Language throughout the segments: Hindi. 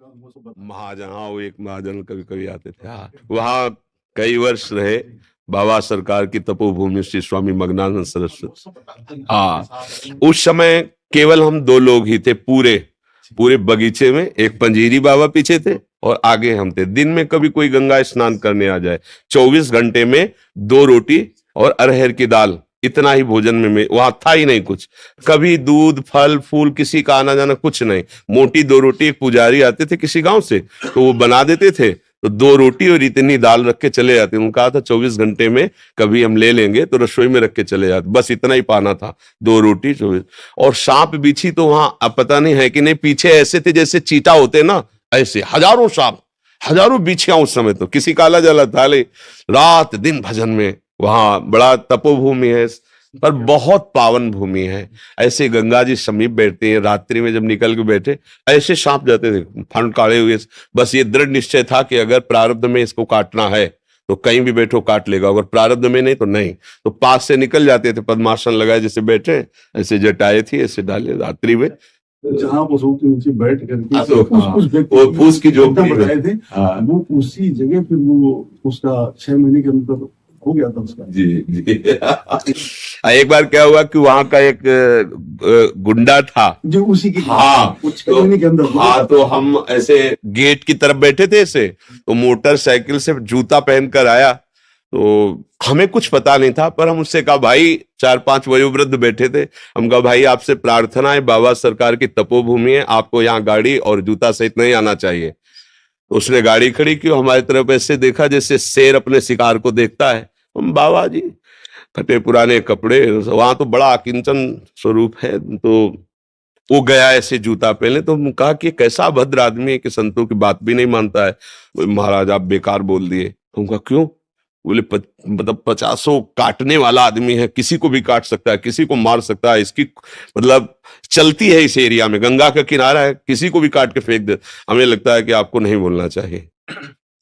महाजन, हाँ वो एक महाजन कभी कभी आते थे, हाँ वहाँ कई वर्ष रहे। बाबा सरकार की तपोभूमि श्री स्वामी मगनानंद सरस्वती, हाँ उस समय केवल हम दो लोग ही थे पूरे पूरे बगीचे में। एक पंजीरी बाबा पीछे थे और आगे हम थे। दिन में कभी कोई गंगा स्नान करने आ जाए, 24 घंटे में 2 रोटी और अरहर की दाल, इतना ही भोजन में वहां था ही नहीं कुछ। कभी दूध फल फूल किसी का आना जाना कुछ नहीं। मोटी 2 रोटी, एक पुजारी आते थे किसी गांव से तो वो बना देते थे, तो 2 रोटी और इतनी दाल रख के चले जाते। उन्होंने कहा था 24 घंटे में कभी हम ले लेंगे तो रसोई में रख के चले जाते, बस इतना ही पाना था, 2 रोटी 24। और सांप बिच्छी तो वहां अब पता नहीं है कि नहीं, पीछे ऐसे थे जैसे चीता होते ना, ऐसे हजारों सांप हजारों बिच्छियां। उस समय तो किसी काला जला था, रात दिन भजन में। वहां बड़ा तपोभूमि है पर बहुत पावन भूमि है। ऐसे गंगा जी समीप बैठते हैं, रात्रि में जब निकल के बैठे ऐसे सांप जाते थे फन काढ़े हुए। बस ये दृढ़ निश्चय था कि अगर प्रारब्ध में इसको काटना है तो कहीं भी बैठो काट लेगा, अगर प्रारब्ध में नहीं तो नहीं। तो पास से निकल जाते थे, पद्मासन लगाए जैसे बैठे, ऐसे जटाए थी ऐसे डाले रात्रि में। जहाँ पशु के नीचे बैठ करके वो फूस की झोपड़ी बताए थे, वो उसी जगह फिर वो उसका 6 महीने के अंदर हो गया था उसका। जी जी। एक बार क्या हुआ कि वहां का एक गुंडा था जो उसी की, हाँ 6 महीने के अंदर। हाँ तो हम ऐसे गेट की तरफ बैठे थे ऐसे, तो मोटरसाइकिल से जूता पहनकर आया। तो हमें कुछ पता नहीं था, पर हम उससे कहा भाई, 4-5 वयोवृद्ध बैठे थे, हम कहा भाई आपसे प्रार्थना है, बाबा सरकार की तपोभूमि है, आपको यहाँ गाड़ी और जूता सहित नहीं आना चाहिए। तो उसने गाड़ी खड़ी की, हमारी तरफ ऐसे देखा जैसे शेर अपने शिकार को देखता है। हम बाबा जी फटे पुराने कपड़े, वहां तो बड़ा अकिंचन स्वरूप है। तो वो गया ऐसे जूता पहने, तो हम कहा कि कैसा भद्र आदमी है कि संतों की बात भी नहीं मानता है। महाराज आप बेकार बोल दिए। तो उनका क्यों? बोले मतलब 50 काटने वाला आदमी है, किसी को भी काट सकता है, किसी को मार सकता है, इसकी मतलब चलती है इस एरिया में, गंगा का किनारा है, किसी को भी काट के फेंक दे। हमें लगता है कि आपको नहीं बोलना चाहिए।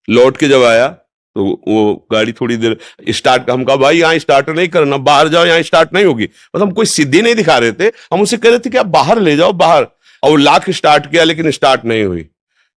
लौट के जब आया तो वो गाड़ी थोड़ी देर स्टार्ट, हम कहा भाई यहाँ स्टार्ट नहीं करना, बाहर जाओ, यहाँ स्टार्ट नहीं होगी। मतलब हम कोई सिद्धि नहीं दिखा रहे थे, हम उसे कह रहे थे कि आप बाहर ले जाओ बाहर। और वो लाख स्टार्ट किया लेकिन स्टार्ट नहीं हुई।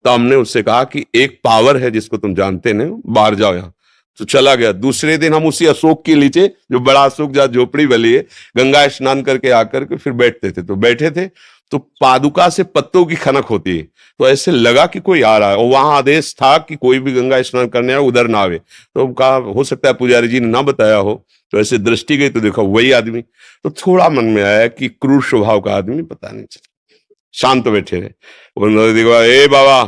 तो हमने उससे कहा कि एक पावर है जिसको तुम जानते नहीं, बाहर जाओ यहाँ। तो चला गया। दूसरे दिन हम उसी अशोक के नीचे, जो बड़ा अशोक जहाँ झोपड़ी वाली है, गंगा स्नान करके आकर के फिर बैठते थे। तो बैठे थे तो पादुका से पत्तों की खनक होती है, तो ऐसे लगा कि कोई आ रहा है, और वहां आदेश था कि कोई भी गंगा स्नान करने आए उधर ना आवे। तो कहा हो सकता है पुजारी जी ने ना बताया हो। तो ऐसे दृष्टि गई तो देखा वही आदमी। तो थोड़ा मन में आया कि क्रूर स्वभाव का आदमी, पता नहीं चला। शांत बैठे रहे। उन्होंने देखा, ए बाबा,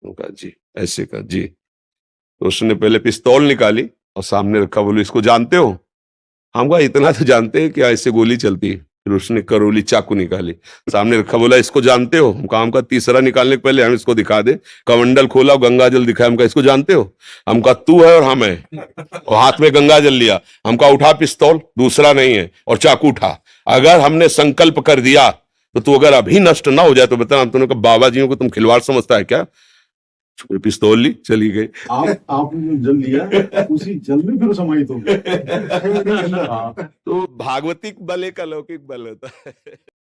कहा जी, ऐसे कहा जी। तो उसने पहले पिस्तौल निकाली और सामने रखा, बोले इसको जानते हो? हम कहा इतना तो जानते हैं कि ऐसे गोली चलती है। फिर उसने करोली चाकू निकाली, सामने रखा, बोला इसको जानते हो? हम कहा तीसरा निकालने के पहले हम इसको दिखा दे। कमंडल खोला, गंगा जल दिखाया, हम कहा इसको जानते हो? हम कहा तू है और हम है, और हाथ में गंगा जल लिया। हम कहा उठा पिस्तौल, दूसरा नहीं है, और चाकू उठा। अगर हमने संकल्प कर दिया तो तू अगर अभी नष्ट ना हो जाए तो बता। तुमने कहा बाबा जियों को तुम खिलवाड़ समझता है क्या? पिस्तौल ली, चली गई। आपने जल लिया, उसी जल में फिर समाहित हो गया। तो भागवतिक बल एक अलौकिक बल होता है।